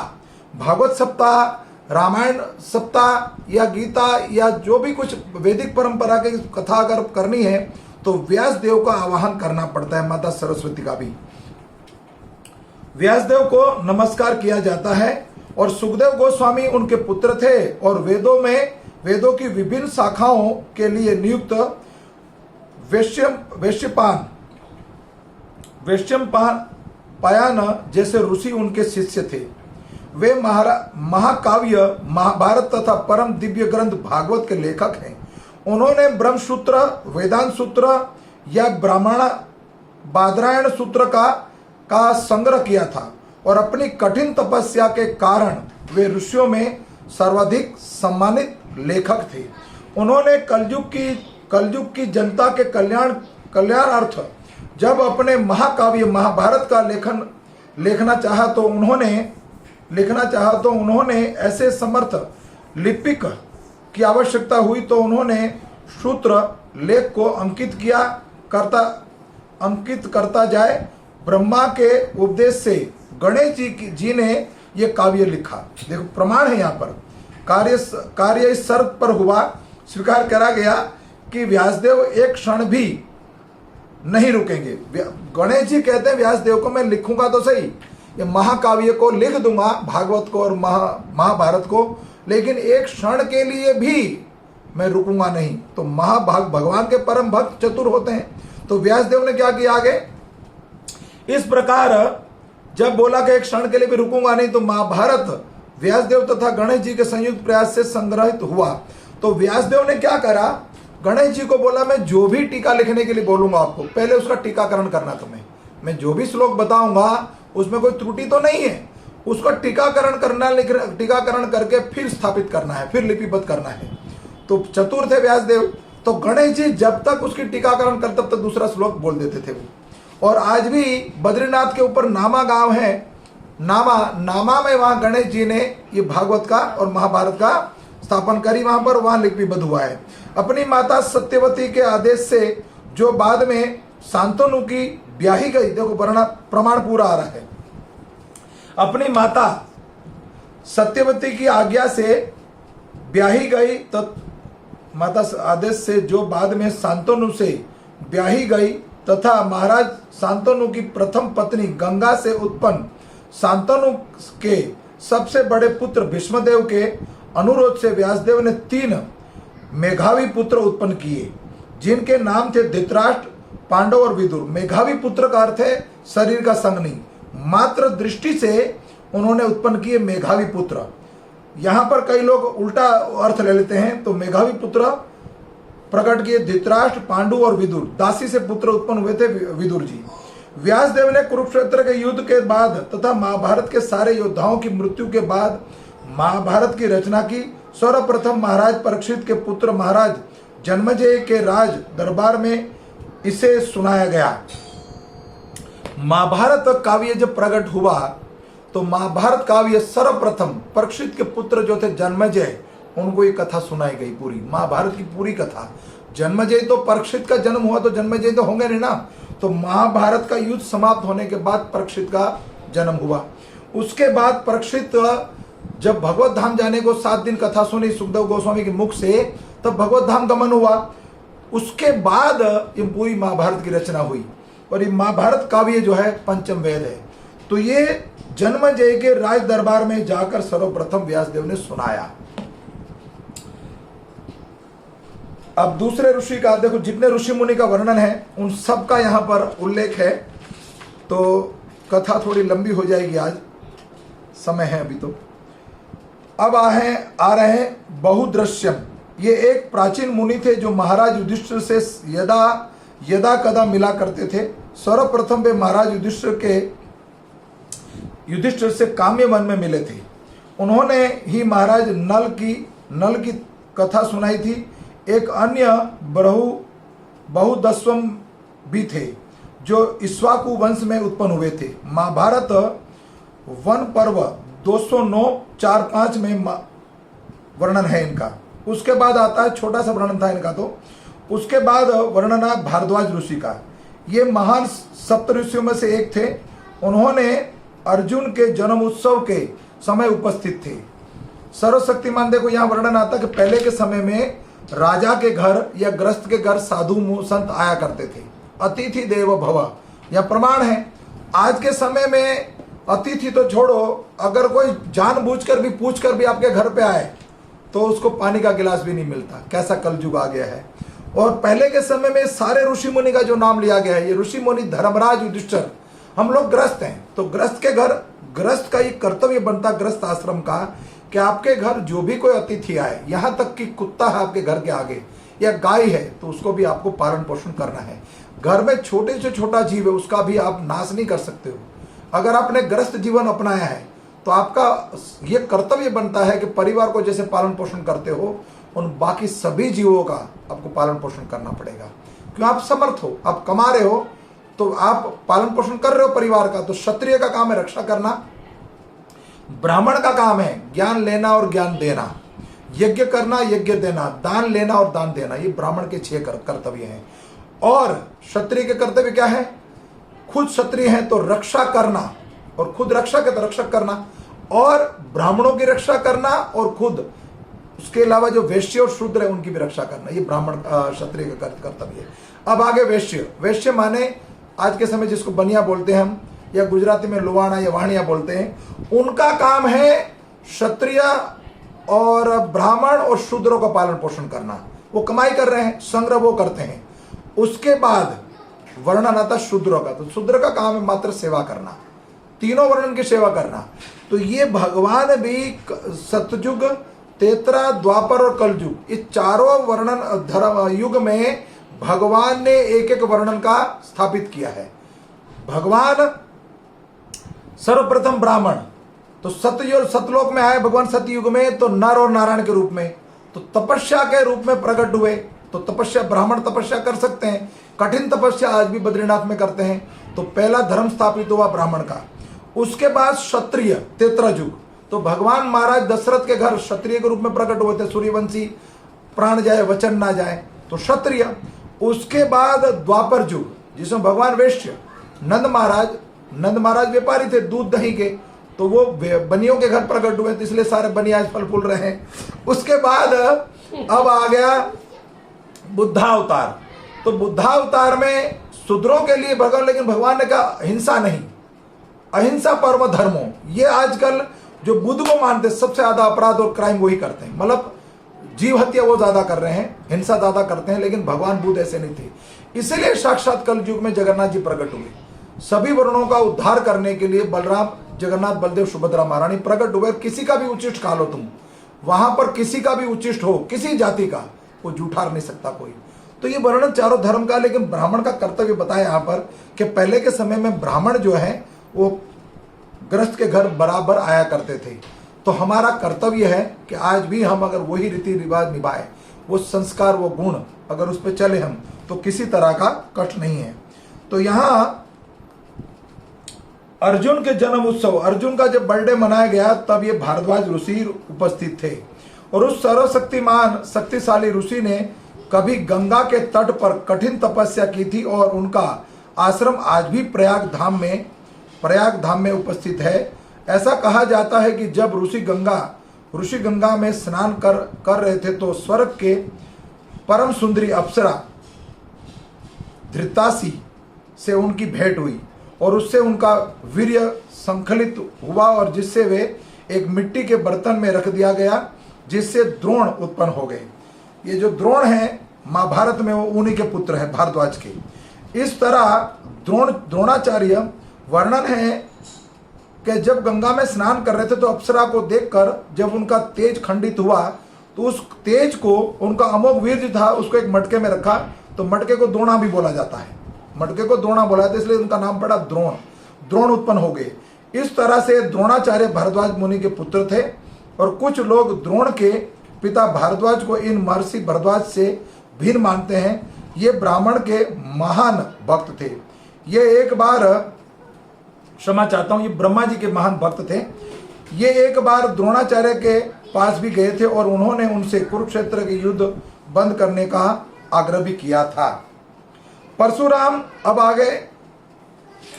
भागवत सप्ताह, रामायण सप्ताह या गीता या जो भी कुछ वैदिक परंपरा की कथा अगर करनी है तो व्यास देव का आवाहन करना पड़ता है, माता सरस्वती का भी। व्यास देव को नमस्कार किया जाता है। और सुखदेव गोस्वामी उनके पुत्र थे, और वेदों की विभिन्न शाखाओं के लिए नियुक्त वैशंपायन जैसे ऋषि उनके शिष्य थे। वे महाकाव्य महाभारत तथा परम दिव्य ग्रंथ भागवत के लेखक हैं। उन्होंने ब्रह्मसूत्र, वेदांत सूत्र या बादरायण सूत्र का संग्रह किया था, और अपनी कठिन तपस्या के कारण वे ऋषियों में सर्वाधिक सम्मानित लेखक थे। उन्होंने कलयुग की जनता के कल्याणार्थ जब अपने महाकाव्य महाभारत का लिखना चाहा तो उन्होंने ऐसे समर्थ लिपिक की आवश्यकता हुई, तो उन्होंने सूत्र लेख को अंकित करता जाए। ब्रह्मा के उपदेश से गणेश जी ने यह काव्य लिखा। देखो प्रमाण है यहाँ पर, कार्य इस शर्त पर हुआ, स्वीकार करा गया कि व्यासदेव एक क्षण भी नहीं रुकेंगे। गणेश जी कहते हैं व्यासदेव को मैं लिखूंगा तो सही, ये महाकाव्य को लिख दूंगा, भागवत को और महाभारत को, लेकिन एक क्षण के लिए भी मैं रुकूंगा नहीं। तो भगवान के परम भक्त चतुर होते हैं। तो व्यासदेव ने क्या किया आगे, इस प्रकार जब बोला कि एक क्षण के लिए भी रुकूंगा नहीं, तो महाभारत व्यासदेव तथा गणेश जी के संयुक्त प्रयास से संग्रहित हुआ। तो व्यासदेव ने क्या करा, गणेश जी को बोला मैं जो भी टीका लिखने के लिए बोलूंगा आपको, पहले उसका टीकाकरण करना तुम्हें, मैं जो भी श्लोक बताऊंगा उसमें कोई त्रुटि तो नहीं है, उसको टीकाकरण करके फिर स्थापित करना है, फिर लिपिबद्ध करना है। तो चतुर थे व्यासदेव, तो गणेश जी जब तक उसकी टीकाकरण कर तब तक दूसरा श्लोक बोल देते थे वो। और आज भी बद्रीनाथ के ऊपर नामा गांव है, नामा में वहां गणेश जी ने ये भागवत का और महाभारत का स्थापन करी, वहां पर वहां लिपिबद्ध हुआ है। अपनी माता सत्यवती के आदेश से जो बाद में शांतनु की ब्याही गई, देखो प्रमाण पूरा आ रहा है। अपनी माता सत्यवती की आज्ञा से ब्याही गई, तो माता आदेश से जो बाद में शांतनु से ब्याही गई तथा महाराज शांतनु की प्रथम पत्नी गंगा से उत्पन्न शांतनु के सबसे बड़े पुत्र भीष्मदेव के अनुरोध से व्यासदेव ने 3 मेघावी पुत्र उत्पन्न किए, जिनके नाम थे धृतराष्ट्र, पांडव और विदुर। मेघावी पुत्र का अर्थ है शरीर का संग नहीं, मात्र दृष्टि से उन्होंने उत्पन्न किए मेघावी पुत्र। यहां पर कई लोग उल्टा अर्थ ले लेते हैं, तो मेघावी पुत्र प्रकट किए धृतराष्ट्र, पांडु और विदुर। दासी से पुत्र उत्पन्न हुए थे विदुर जी। व्यासदेव ने कुरुक्षेत्र के युद्ध के बाद तथा महाभारत के सारे योद्धाओं की मृत्यु के बाद महाभारत की रचना की। सर्वप्रथम महाराज परीक्षित के पुत्र महाराज जन्मेजय के राज दरबार में इसे सुनाया गया। महाभारत काव्य जब प्रकट हुआ तो महाभारत काव्य सर्वप्रथम परीक्षित के पुत्र जो थे जन्मेजय, उनको ये कथा सुनाई गई पूरी, महाभारत की पूरी कथा। जन्मेजय तो परीक्षित का जन्म हुआ तो जन्मेजय तो होंगे नहीं ना, तो महाभारत का युद्ध समाप्त होने के बाद परीक्षित का जन्म हुआ। उसके बाद परीक्षित जब भगवत धाम जाने को 7 दिन कथा सुनी सुखदेव गोस्वामी के मुख से, तब भगवत धाम गमन हुआ। उसके बाद ये पूरी महाभारत की रचना हुई और ये महाभारत काव्य जो है पंचम वेद है। तो ये जन्मेजय के राज दरबार में जाकर सर्वप्रथम व्यासदेव ने सुनाया। अब दूसरे ऋषि का देखो, जितने ऋषि मुनि का वर्णन है उन सब का यहाँ पर उल्लेख है, तो कथा थोड़ी लंबी हो जाएगी, आज समय है अभी। तो अब आ रहे हैं बहुदृश्यम। ये एक प्राचीन मुनि थे जो महाराज युधिष्ठिर से यदा कदा मिला करते थे। सर्वप्रथम वे महाराज युधिष्ठिर से काम्य वन में मिले थे। उन्होंने ही महाराज नल की कथा सुनाई थी। एक अन्य बहुदस्वम भी थे जो इक्ष्वाकु वंश में उत्पन्न हुए थे। महाभारत वन पर्व 209-4-5 में वर्णन है इनका। उसके बाद आता है, छोटा सा वर्णन था इनका, तो उसके बाद वर्णन है भारद्वाज ऋषि का। ये महान सप्त ऋषियों में से एक थे। उन्होंने अर्जुन के जन्म उत्सव के समय उपस्थित थे। सर्वशक्तिमान, देखो यहाँ वर्णन आता है कि पहले के समय में राजा के घर या ग्रस्त के घर साधु संत आया करते थे। अतिथि देवो भव, यह प्रमाण है। आज के समय में अतिथि तो छोड़ो, अगर कोई जानबूझकर भी पूछकर भी आपके घर पे आए तो उसको पानी का गिलास भी नहीं मिलता। कैसा कलयुग आ गया है। और पहले के समय में सारे ऋषि मुनि का जो नाम लिया गया है, ये ऋषि मुनि धर्मराज युधिष्ठिर, हम लोग ग्रस्त हैं। तो ग्रस्त के घर, ग्रस्त का ये कर्तव्य बनता ग्रस्त आश्रम का कि आपके घर जो भी कोई अतिथि आए, यहाँ तक कि कुत्ता है आपके घर के आगे या गाय है, तो उसको भी आपको पालन पोषण करना है। घर में छोटे से छोटा जीव है, उसका भी आप नाश नहीं कर सकते हो। अगर आपने ग्रस्त जीवन अपनाया है तो आपका ये कर्तव्य बनता है कि परिवार को जैसे पालन पोषण करते हो, उन बाकी सभी जीवों का आपको पालन पोषण करना पड़ेगा। क्यों? आप समर्थ हो, आप कमा रहे हो, तो आप पालन पोषण कर रहे हो परिवार का। तो क्षत्रिय का काम है रक्षा करना, ब्राह्मण का काम है ज्ञान लेना और ज्ञान देना, यज्ञ करना, यज्ञ देना, दान लेना और दान देना। ये ब्राह्मण के 6 कर्तव्य हैं। और क्षत्रिय के कर्तव्य क्या है? खुद क्षत्रिय है तो रक्षा करना, और खुद रक्षा के तो रक्षक करना, और ब्राह्मणों की रक्षा करना, और खुद उसके अलावा जो वैश्य और शूद्र है उनकी भी रक्षा करना। ये ब्राह्मण क्षत्रिय का कर्तव्य है। अब आगे वैश्य। वैश्य माने आज के समय जिसको बनिया बोलते हैं हम, या गुजराती में लुवाणा या वाणिया बोलते हैं। उनका काम है क्षत्रिय और ब्राह्मण और शूद्रों का पालन पोषण करना। वो कमाई कर रहे हैं, संग्रह वो करते हैं। उसके बाद वर्णन आता शूद्रों का। तो शूद्र का काम है मात्र सेवा करना, तीनों वर्णन की सेवा करना। तो ये भगवान भी सतयुग, तेतरा, द्वापर और कलयुग, ये चारों वर्णन धर्म युग में भगवान ने एक एक वर्णन का स्थापित किया है। भगवान सर्वप्रथम ब्राह्मण, तो सतयुग और सतलोक में आए भगवान सतयुग में तो नर और नारायण के रूप में, तो तपस्या के रूप में प्रकट हुए। तो तपस्या, ब्राह्मण तपस्या कर सकते हैं, कठिन तपस्या आज भी बद्रीनाथ में करते हैं। तो पहला धर्म स्थापित हुआ ब्राह्मण का। उसके बाद क्षत्रिय तेत्रजुग, तो भगवान महाराज दशरथ के घर क्षत्रिय के रूप में प्रकट हुए थे, सूर्यवंशी, प्राण जाए वचन ना जाए, तो क्षत्रिय। उसके बाद द्वापर युग, जिसमें भगवान वैश्य, नंद महाराज व्यापारी थे दूध दही के, तो वो बनियों के घर प्रकट हुए, तो इसलिए सारे बनी आज फल फूल रहे हैं। उसके बाद अब आ गया बुद्धावतार। तो बुद्धावतार में शूद्रों के लिए भगवान, लेकिन भगवान ने कहा हिंसा नहीं, अहिंसा परम धर्मो। ये आजकल जो बुद्ध को मानते सबसे ज्यादा अपराध और क्राइम वही करते हैं, मतलब जीव हत्या वो ज्यादा कर रहे हैं, हिंसा ज्यादा करते हैं, लेकिन भगवान बुद्ध ऐसे नहीं थे। इसलिए साक्षात कल युग में जगन्नाथ जी प्रकट हुए, सभी वर्णों का उद्धार करने के लिए बलराम, जगन्नाथ, बलदेव, सुभद्रा महारानी प्रकट हुए। किसी का भी उच्चिष्ट खा लो तुम, वहां पर किसी का भी उच्चिष्ट हो, किसी जाति का, वो जूठार नहीं सकता कोई। तो ये वर्णन चारों धर्म का, लेकिन ब्राह्मण का कर्तव्य बताया यहाँ पर कि पहले के समय में ब्राह्मण जो है वो गृहस्थ के घर बराबर आया करते थे। तो हमारा कर्तव्य है कि आज भी हम अगर वही रीति रिवाज निभाए, वो संस्कार, वो गुण अगर उस पर चले हम, तो किसी तरह का कष्ट नहीं है। तो यहाँ अर्जुन के जन्म उत्सव, अर्जुन का जब बर्थडे मनाया गया तब ये भारद्वाज ऋषि उपस्थित थे, और उस सर्वशक्तिमान शक्तिशाली ऋषि ने कभी गंगा के तट पर कठिन तपस्या की थी, और उनका आश्रम आज भी प्रयाग धाम में उपस्थित है। ऐसा कहा जाता है कि जब ऋषि गंगा में स्नान कर रहे थे तो स्वर्ग के परम सुंदरी अप्सरा धृतासी से उनकी भेंट हुई, और उससे उनका वीर्य संकलित हुआ, और जिससे वे एक मिट्टी के बर्तन में रख दिया गया, जिससे द्रोण उत्पन्न हो गए। ये जो द्रोण है महाभारत में, वो उन्हीं के पुत्र है, भारद्वाज के। इस तरह द्रोणाचार्य वर्णन है कि जब गंगा में स्नान कर रहे थे तो अप्सरा को देखकर जब उनका तेज खंडित हुआ, तो उस तेज को, उनका अमोघ वीर्य था, उसको एक मटके में रखा, तो मटके को द्रोणा भी बोला जाता है, मटके को द्रोणा बोला जाता है, इसलिए उनका नाम पड़ा द्रोण उत्पन्न हो गए। इस तरह से द्रोणाचार्य भारद्वाज मुनि के पुत्र थे, और कुछ लोग द्रोण के पिता भारद्वाज को इन महर्षि भारद्वाज से भिन्न मानते हैं। ये ब्राह्मण के महान भक्त थे। ये एक बार, क्षमा चाहता हूं, ये ब्रह्मा जी के महान भक्त थे। ये एक बार द्रोणाचार्य के पास भी गए थे, और उन्होंने उनसे कुरुक्षेत्र के युद्ध बंद करने का आग्रह भी किया था। परशुराम अब आगे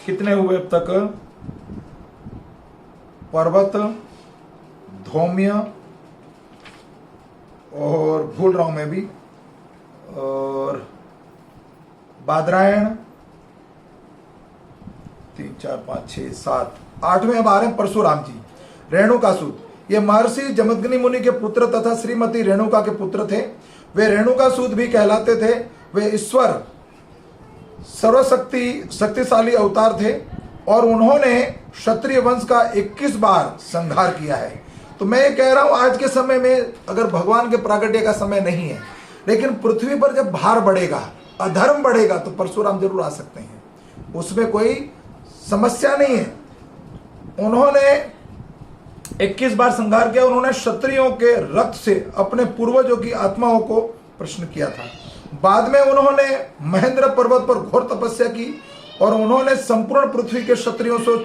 कितने हुए अब तक? पर्वत, धौम्य, और भूल रहा हूं मैं भी, और बादरायण, 3, 4, 5, 6, 7, 8वें अब आ रहे हैं परशुराम जी। रेणुकासुत, ये महर्षि जमदग्नि मुनि के पुत्र तथा श्रीमती रेणुका के पुत्र थे। वे रेणुकासुत भी कहलाते थे। वे ईश्वर शक्तिशाली अवतार थे, और उन्होंने क्षत्रिय वंश का 21 बार संहार किया है। तो मैं ये कह रहा हूं, आज के समय में अगर भगवान के प्राकट्य का समय नहीं है, लेकिन पृथ्वी पर जब भार बढ़ेगा, अधर्म बढ़ेगा, तो परशुराम जरूर आ सकते हैं, उसमें कोई समस्या नहीं है। उन्होंने 21 बार संहार किया। उन्होंने क्षत्रियों के रक्त से अपने पूर्वजों की आत्माओं को प्रश्न किया था। बाद में उन्होंने महेंद्र पर्वत पर घोर तपस्या की, और उन्होंने संपूर्ण पृथ्वी के क्षत्रियों से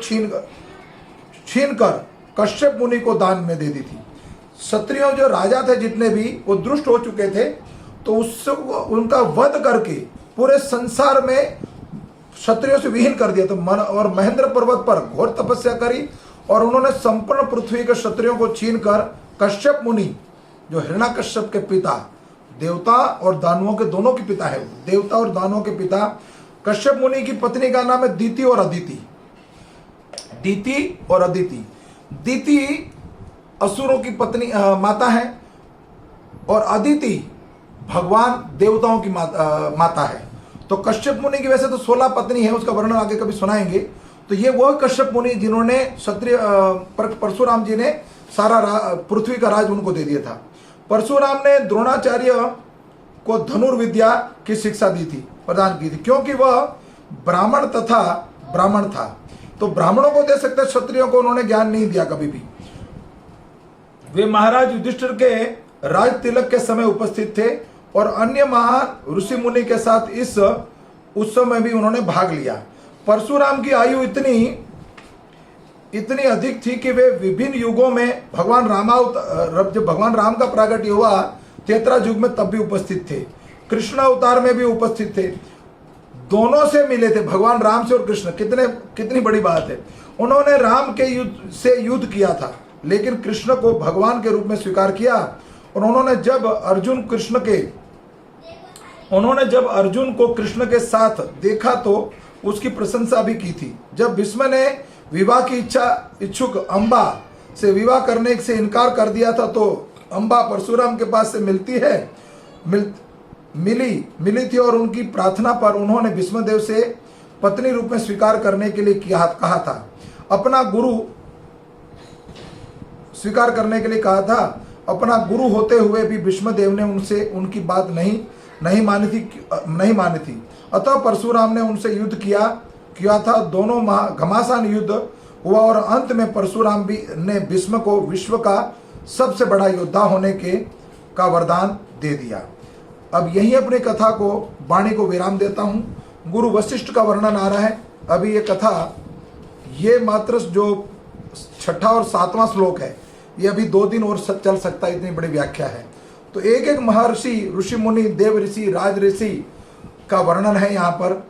छीन कर कश्यप मुनि को दान में दे दी थी। क्षत्रियों जो राजा थे जितने भी, वो दुष्ट हो चुके थे, तो उससे उनका वध करके पूरे संसार में क्षत्रियों से विहीन कर दिया। तो और महेंद्र पर्वत पर घोर तपस्या करी, और उन्होंने संपूर्ण पृथ्वी के क्षत्रियों को छीन कर कश्यप मुनि, जो हिरण्यकश्यप के पिता, देवता और दानवों के दोनों के पिता है, देवता और दानवों के पिता कश्यप मुनि की पत्नी का नाम है दीति और अदिति। दीति असुरों की पत्नी माता है, और अदिति भगवान देवताओं की माता है। तो कश्यप मुनि की वैसे तो 16 पत्नी है, उसका वर्णन आगे कभी सुनाएंगे। तो ये वो कश्यप मुनि जिन्होंने क्षत्रिय परशुराम जी ने सारा पृथ्वी का राज उनको दे दिया था। परशुराम ने द्रोणाचार्य को धनुर्विद्या की शिक्षा दी थी, प्रदान की थी, क्योंकि वह ब्राह्मण था। तो तो ब्राह्मणों को दे सकते, क्षत्रियों को उन्होंने ज्ञान नहीं दिया कभी भी। वे महाराज युधिष्ठिर के राज तिलक के समय उपस्थित थे और अन्य महान ऋषि मुनि के साथ इस उत्सव में भी उन्होंने भाग लिया। परशुराम की आयु इतनी अधिक थी कि वे विभिन्न युगों में जब भगवान राम का प्रागट्य हुआ त्रेता युग में तब भी उपस्थित थे, कृष्ण अवतार में भी उपस्थित थे, दोनों से मिले थे, भगवान राम से और कृष्ण। कितनी बड़ी बात है। उन्होंने राम के युद्ध किया था, लेकिन कृष्ण को भगवान के रूप में स्वीकार किया। और उन्होंने जब अर्जुन को कृष्ण के साथ देखा तो उसकी प्रशंसा भी की थी। जब भीष्म ने विवाह की इच्छुक अम्बा से विवाह करने से इनकार कर दिया था तो अम्बा परशुराम के पास से मिली थी और उनकी प्रार्थना पर उन्होंने भीष्मदेव से पत्नी रूप में स्वीकार करने के लिए कहा था। अपना गुरु होते हुए भी भीष्मदेव ने उनसे उनकी बात नहीं मानी थी। अतः परशुराम ने उनसे युद्ध किया था। दोनों घमासान युद्ध हुआ और अंत में परशुराम ने भीष्म को विश्व का सबसे बड़ा योद्धा होने का वरदान दे दिया। अब यही अपनी कथा को वाणी को विराम देता हूँ। गुरु वशिष्ठ का वर्णन आ रहा है। अभी ये कथा, ये मात्र जो 6वां और 7वां श्लोक है, ये अभी 2 दिन और चल सकता है, इतनी बड़ी व्याख्या है। तो एक एक महर्षि, ऋषि मुनि, देव ऋषि, राज ऋषि का वर्णन है यहाँ पर,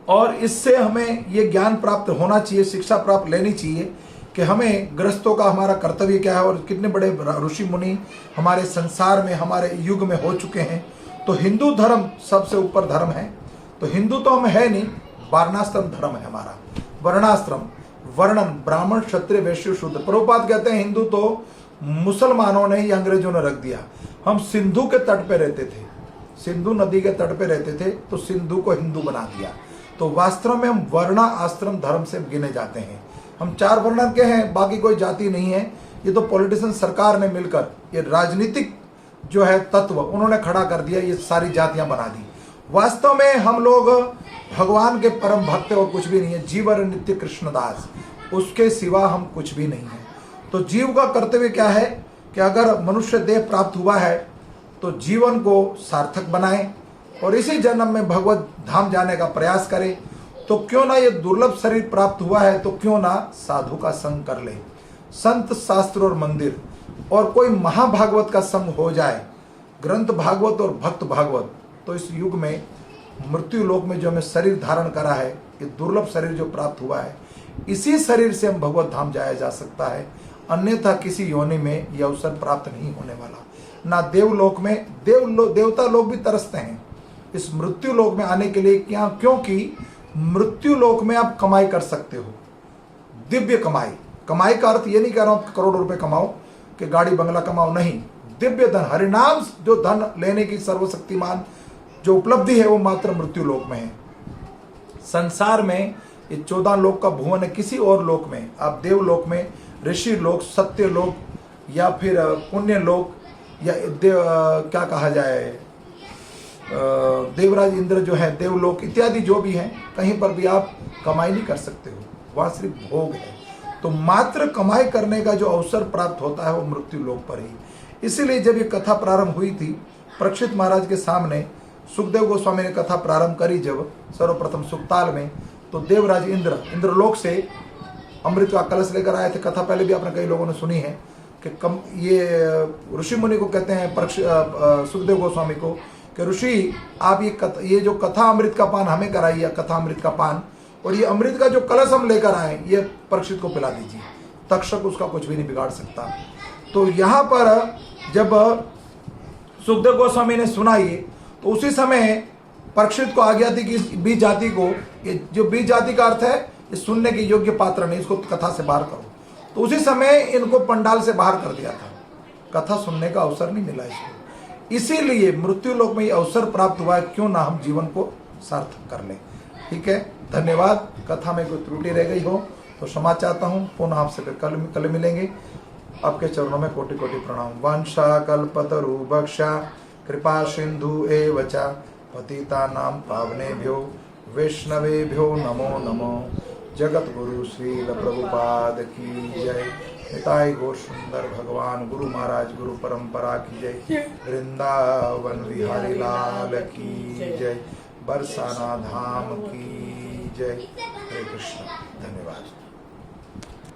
और इससे हमें ये ज्ञान प्राप्त होना चाहिए, शिक्षा प्राप्त लेनी चाहिए कि हमें गृहस्थों का हमारा कर्तव्य क्या है और कितने बड़े ऋषि मुनि हमारे संसार में, हमारे युग में हो चुके हैं। तो हिंदू धर्म सबसे ऊपर धर्म है। तो हिंदू तो हम है नहीं, वर्णाश्रम धर्म है हमारा। वर्णाश्रम, वर्णन, ब्राह्मण, क्षत्रिय, वैश्य, शूद्र। प्रभुपाद कहते हैं हिंदू तो मुसलमानों ने ही, अंग्रेजों ने रख दिया। हम सिंधु के तट पे रहते थे, सिंधु नदी के तट पे रहते थे, तो सिंधु को हिंदू बना दिया। तो वास्तव में हम वर्णा आश्रम धर्म से गिने जाते हैं। हम 4 वर्ण के हैं, बाकी कोई जाति नहीं है। ये तो पॉलिटिशियन सरकार ने मिलकर, ये राजनीतिक जो है तत्व उन्होंने खड़ा कर दिया, ये सारी जातियां बना दी। वास्तव में हम लोग भगवान के परम भक्त और कुछ भी नहीं है। जीवन नित्य कृष्णदास, उसके सिवा हम कुछ भी नहीं है। तो जीव का कर्तव्य क्या है कि अगर मनुष्य देह प्राप्त हुआ है तो जीवन को सार्थक बनाए और इसी जन्म में भगवत धाम जाने का प्रयास करे। तो क्यों ना ये दुर्लभ शरीर प्राप्त हुआ है तो क्यों ना साधु का संग कर ले, संत शास्त्र और मंदिर, और कोई महाभागवत का संग हो जाए, ग्रंथ भागवत और भक्त भागवत। तो इस युग में मृत्यु लोक में जो हमें शरीर धारण करा है, ये दुर्लभ शरीर जो प्राप्त हुआ है, इसी शरीर से हम भगवत धाम जाया जा सकता है। अन्यथा किसी योनि में यह अवसर प्राप्त नहीं होने वाला। ना देवलोक में, देवता लोग भी तरसते हैं इस मृत्यु लोक में आने के लिए। क्या? क्योंकि मृत्यु लोक में आप कमाई कर सकते हो, दिव्य कमाई। कमाई का अर्थ ये नहीं कह रहा हूं करोड़ों रुपए कमाओ कि गाड़ी बंगला कमाओ, नहीं। दिव्य धन, हरिनाम जो धन लेने की सर्वशक्तिमान जो उपलब्धि है वो मात्र मृत्यु लोक में है। संसार में ये 14 लोक का भुवन है। किसी और लोक में, आप देवलोक में, ऋषि लोक, सत्य लोक, या फिर पुण्य लोक, या क्या कहा जाए, देवराज इंद्र जो है, देवलोक इत्यादि जो भी हैं, कहीं पर भी आप कमाई नहीं कर सकते हो, वहाँ सिर्फ भोग है। तो मात्र कमाई करने का जो अवसर प्राप्त होता है वो मृत्यु लोक पर ही। इसीलिए जब ये कथा प्रारंभ हुई थी परीक्षित महाराज के सामने, सुखदेव गोस्वामी ने कथा प्रारंभ करी जब सर्वप्रथम सुक्ताल में, तो देवराज इंद्रलोक से अमृत का कलश लेकर आए थे। कथा पहले भी आपने कई लोगों ने सुनी है कि ये ऋषि मुनि को कहते हैं सुखदेव गोस्वामी को कि ऋषि आप ये जो कथा अमृत का पान हमें कराइए, कथा अमृत का पान, और ये अमृत का जो कलश हम लेकर आए ये परीक्षित को पिला दीजिए, तक्षक उसका कुछ भी नहीं बिगाड़ सकता। तो यहाँ पर जब सुखदेव गोस्वामी ने सुना ये, तो उसी समय परीक्षित को आज्ञा थी कि बीज जाति को, ये जो बीज जाति का अर्थ है ये सुनने के योग्य पात्र नहीं, इसको कथा से बाहर करो। तो उसी समय इनको पंडाल से बाहर कर दिया था, कथा सुनने का अवसर नहीं मिला इसको। इसीलिए मृत्यु लोक में ये अवसर प्राप्त हुआ है, क्यों ना हम जीवन को सार्थक कर लें। ठीक है, धन्यवाद। कथा में कोई त्रुटि रह गई हो तो क्षमा चाहता हूँ। पुनः आपसे कल मिलेंगे। आपके चरणों में कोटि कोटि प्रणाम। वंशा कल्पतरुभक्षा कृपा सिंधु एव च पतितानां पावनेभ्यो वैष्णवेभ्यो नमो नमो। जगत गुरु श्रील प्रभुपाद की जय। निताई गौर सुंदर भगवान गुरु महाराज गुरु परंपरा की जय। वृंदावन बिहारी लाल की जय। बरसाना धाम की जय। हरे कृष्ण। धन्यवाद।